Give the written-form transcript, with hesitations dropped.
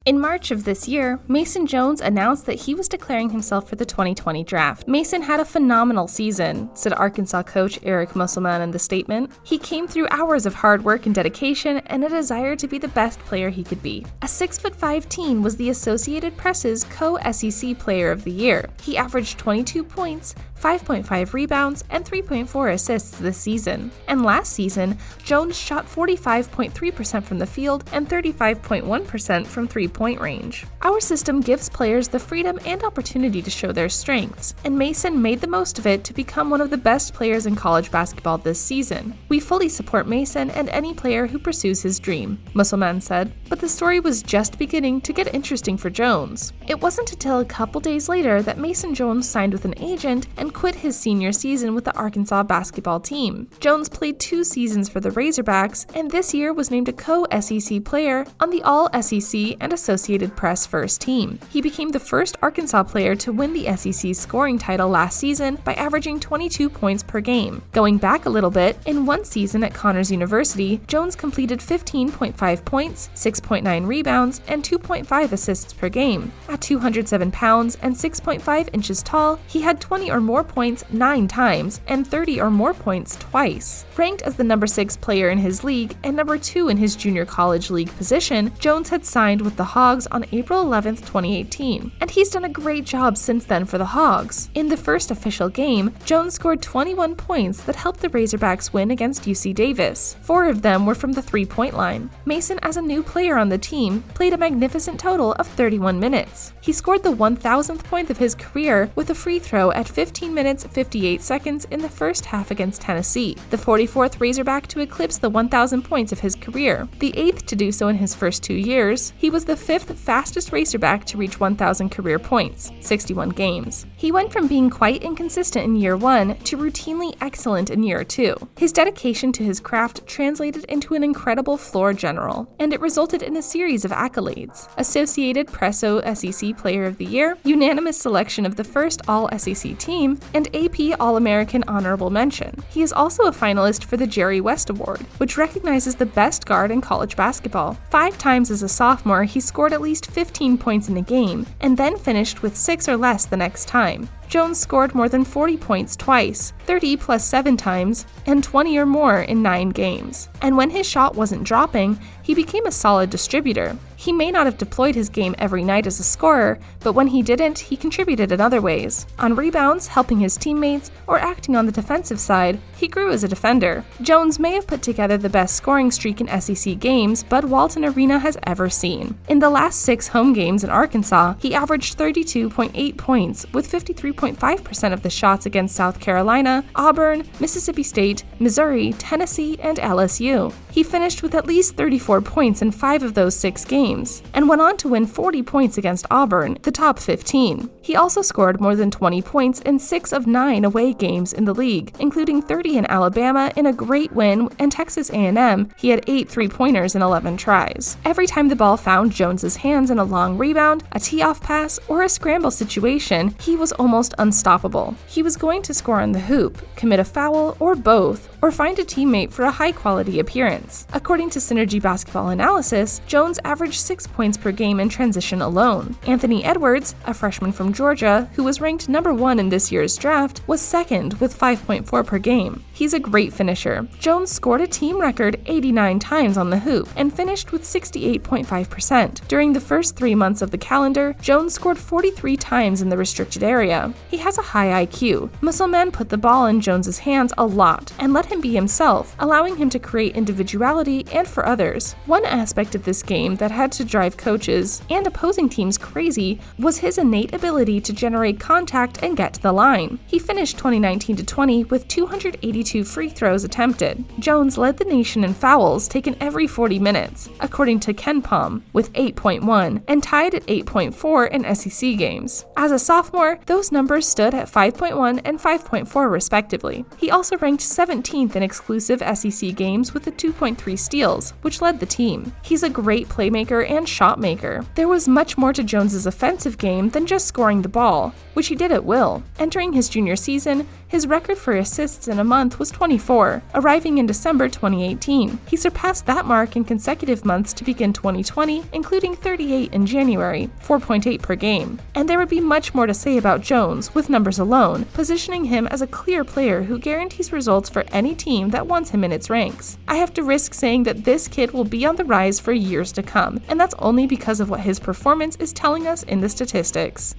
In March of this year, Mason Jones announced that he was declaring himself for the 2020 draft. Mason had a phenomenal season, said Arkansas coach Eric Musselman in the statement. He came through hours of hard work and dedication and a desire to be the best player he could be. A 6'5" teen was the Associated Press's co-SEC Player of the Year. He averaged 22 points, 5.5 rebounds, and 3.4 assists this season. And last season, Jones shot 45.3% from the field and 35.1% from three-point range. Our system gives players the freedom and opportunity to show their strengths, and Mason made the most of it to become one of the best players in college basketball this season. We fully support Mason and any player who pursues his dream, Musselman said. But the story was just beginning to get interesting for Jones. It wasn't until a couple days later that Mason Jones signed with an agent and quit his senior season with the Arkansas basketball team. Jones played 2 seasons for the Razorbacks, and this year was named a co-SEC player on the All-SEC and Associated Press first team. He became the first Arkansas player to win the SEC scoring title last season by averaging 22 points per game. Going back a little bit, in one season at Connors University, Jones completed 15.5 points, 6.9 rebounds, and 2.5 assists per game. At 207 pounds and 6.5 inches tall, he had 20 or more points 9 times and 30 or more points twice. Ranked as the number 6 player in his league and number 2 in his junior college league position, Jones had signed with the Hogs on April 11, 2018, and he's done a great job since then for the Hogs. In the first official game, Jones scored 21 points that helped the Razorbacks win against UC Davis. 4 of them were from the three-point line. Mason, as a new player on the team, played a magnificent total of 31 minutes. He scored the 1,000th point of his career with a free throw at 15 minutes 58 seconds in the first half against Tennessee, the 44th Razorback to eclipse the 1,000 points of his career, the 8th to do so in his first 2 years. He was the 5th fastest Razorback to reach 1,000 career points, 61 games. He went from being quite inconsistent in year 1 to routinely excellent in year 2. His dedication to his craft translated into an incredible floor general, and it resulted in a series of accolades: Associated Press SEC Player of the Year, unanimous selection of the first All-SEC team, and AP All-American Honorable Mention. He is also a finalist for the Jerry West Award, which recognizes the best guard in college basketball. 5 times as a sophomore, he scored at least 15 points in a game, and then finished with 6 or less the next time. Jones scored more than 40 points twice, 30 plus 7 times, and 20 or more in 9 games. And when his shot wasn't dropping, he became a solid distributor. He may not have deployed his game every night as a scorer, but when he didn't, he contributed in other ways. On rebounds, helping his teammates, or acting on the defensive side, he grew as a defender. Jones may have put together the best scoring streak in SEC games Bud Walton Arena has ever seen. In the last 6 home games in Arkansas, he averaged 32.8 points, with 53.5% of the shots against South Carolina, Auburn, Mississippi State, Missouri, Tennessee, and LSU. He finished with at least 34 points in 5 of those 6 games, and went on to win 40 points against Auburn, the top 15. He also scored more than 20 points in 6 of 9 away games in the league, including 30 in Alabama in a great win, and Texas A&M, he had 8 three-pointers in 11 tries. Every time the ball found Jones's hands in a long rebound, a tee-off pass, or a scramble situation, he was almost unstoppable. He was going to score on the hoop, commit a foul, or both, or find a teammate for a high-quality appearance. According to Synergy Basketball Analysis, Jones averaged 6 points per game in transition alone. Anthony Edwards, a freshman from Georgia, who was ranked number 1 in this year's draft, was second with 5.4 per game. He's a great finisher. Jones scored a team record 89 times on the hoop and finished with 68.5%. During the first 3 months of the calendar, Jones scored 43 times in the restricted area. He has a high IQ. Musselman put the ball in Jones's hands a lot and let him be himself, allowing him to create individuality and for others. One aspect of this game that had to drive coaches and opposing teams crazy was his innate ability to generate contact and get to the line. He finished 2019-20 with 282 free throws attempted. Jones led the nation in fouls taken every 40 minutes, according to KenPom, with 8.1, and tied at 8.4 in SEC games. As a sophomore, those numbers stood at 5.1 and 5.4 respectively. He also ranked 17th in exclusive SEC games with the 2.3 steals, which led the team. He's a great playmaker playmaker and shot maker. There was much more to Jones's offensive game than just scoring the ball, which he did at will. Entering his junior season, his record for assists in a month was 24, arriving in December 2018. He surpassed that mark in consecutive months to begin 2020, including 38 in January, 4.8 per game. And there would be much more to say about Jones, with numbers alone, positioning him as a clear player who guarantees results for any team that wants him in its ranks. I have to risk saying that this kid will be on the rise for years to come, and that's only because of what his performance is telling us in the statistics.